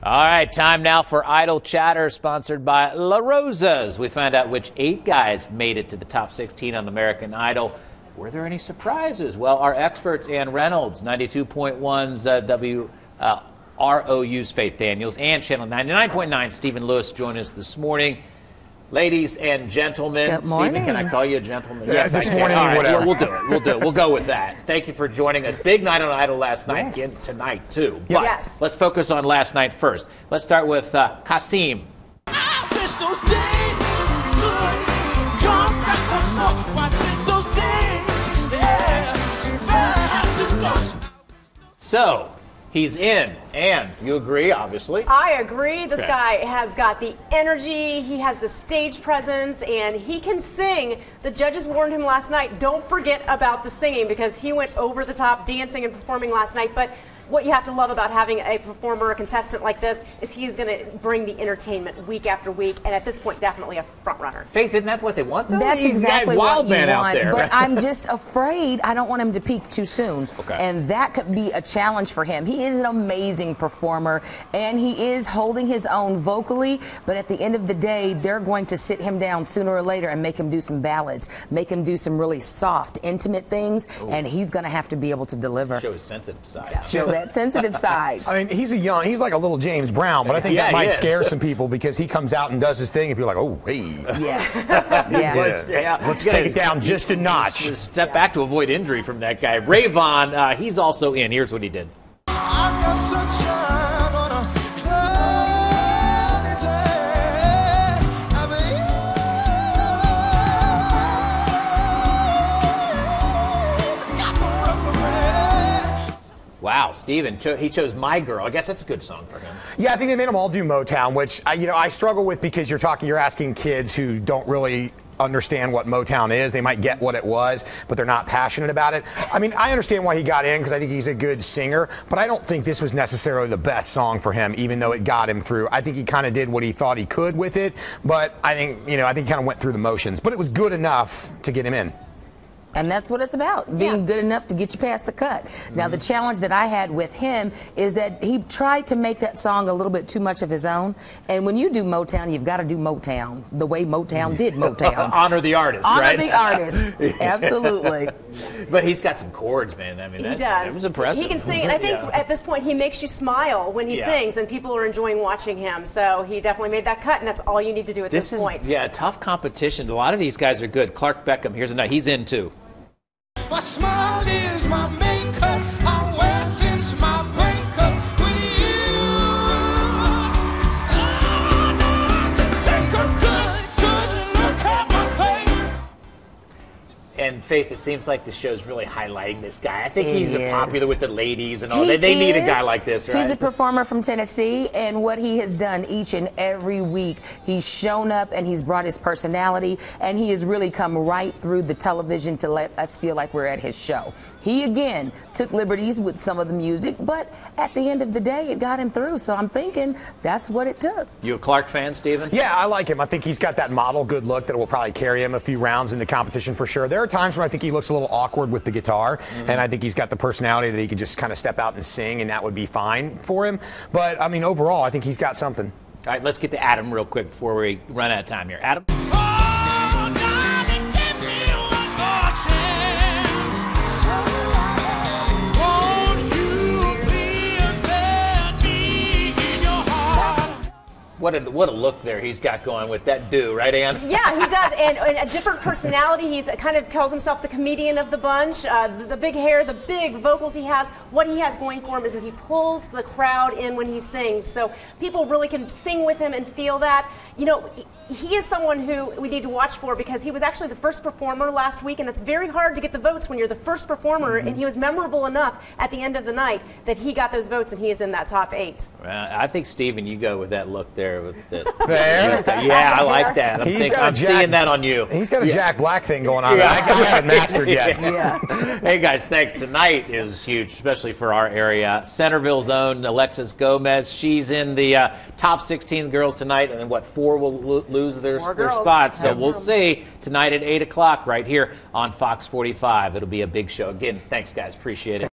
All right, time now for Idol Chatter, sponsored by La Rosa's. We found out which 8 guys made it to the top 16 on American Idol. Were there any surprises? Well, our experts, Ann Reynolds, 92.1's WROU's Faith Daniels, and Channel 99.9 Stephen Lewis join us this morning. Ladies and gentlemen, good morning. Stephen, can I call you a gentleman? Yeah, yes, this I can. morning, all right, whatever. We'll do it. We'll do it. We'll go with that. Thank you for joining us. Big night on Idol last night. Yes. Again tonight, too. But yes. Let's focus on last night first. Let's start with Qaasim. I wish those days could come back once more. Why did those days, have to go? So, he's in. And you agree, obviously. I agree. This Okay. guy has got the energy, he has the stage presence, and he can sing. The judges warned him last night, don't forget about the singing, because he went over the top dancing and performing last night. But what you have to love about having a performer, a contestant like this, is he's going to bring the entertainment week after week, and at this point, definitely a front runner. Faith, isn't that what they want, though? That's He's exactly got what wild you man want, out there. but I'm just afraid I don't want him to peak too soon. Okay. And that could be a challenge for him. He is an amazing performer, and he is holding his own vocally, but at the end of the day, they're going to sit him down sooner or later and make him do some ballads, make him do some really soft, intimate things, and he's going to have to be able to deliver. Show his sensitive side. Show that sensitive side. I mean, he's like a little James Brown, but I think Yeah, that he might is. scare some people because he comes out and does his thing and people are like, oh, hey. Yeah. Let's take it down just a notch. Step back to avoid injury from that guy. RayVon, he's also in. Here's what he did. I've got sunshine on a cloudy day. I've got no referee. Wow, Steven, he chose My Girl. I guess that's a good song for him. Yeah, I think they made them all do Motown, which I struggle with because you're asking kids who don't really understand what Motown is. They might get what it was, but they're not passionate about it. I mean, I understand why he got in because I think he's a good singer, but I don't think this was necessarily the best song for him, even though it got him through. I think he kind of did what he thought he could with it, but I think he kind of went through the motions. But it was good enough to get him in. And that's what it's about, being good enough to get you past the cut. Now, the challenge that I had with him is that he tried to make that song a little bit too much of his own. And when you do Motown, you've got to do Motown the way Motown did Motown. Honor the artist, Honor right? the artist. Absolutely. But he's got some chords, man. I mean, He does. That was impressive. He can sing, and I think Yeah. at this point he makes you smile when he sings, and people are enjoying watching him. So he definitely made that cut, and that's all you need to do at this point. Yeah, tough competition. A lot of these guys are good. Clark Beckham, here's another. He's in, too. My smile is my makeup. I wear since my breakup with you. Oh, no, I said take a good look at my face. And Faith, it seems like the show's really highlighting this guy. I think he's It popular is. with the ladies and all. He They need a is. guy like this, right? He's a performer from Tennessee, and what he has done each and every week, he's shown up and he's brought his personality, and he has really come right through the television to let us feel like we're at his show. He, again, took liberties with some of the music, but at the end of the day, it got him through. So I'm thinking that's what it took. You a Clark fan, Steven? Yeah, I like him. I think he's got that model good look that will probably carry him a few rounds in the competition for sure. There are times when I think he looks a little awkward with the guitar, and I think he's got the personality that he could just kind of step out and sing, and that would be fine for him. But, I mean, overall, I think he's got something. All right, let's get to Adam real quick before we run out of time here. Adam? Oh, darling, give me one more chance. Won't you please let me in your heart? What a look there he's got going with that do, right, Ann? Yeah, he does, and a different personality. He's kind of calls himself the comedian of the bunch. The big hair, the big vocals he has. What he has going for him is that he pulls the crowd in when he sings, so people really can sing with him and feel that. You know, he is someone who we need to watch for because he was actually the first performer last week, and it's very hard to get the votes when you're the first performer, and he was memorable enough at the end of the night that he got those votes, and he is in that top 8. Well, I think, Steven, you go with that look there. With the, There? Yeah, I like that. I'm Jack- seeing that on you. He's got a Jack Black thing going on. I haven't mastered yet. Hey, guys, thanks. Tonight is huge, especially for our area. Centerville's own Alexis Gomez. She's in the top 16 girls tonight, and then, 4 will lose their spots. So we'll see tonight at 8 o'clock right here on Fox 45. It'll be a big show. Again, thanks, guys. Appreciate it.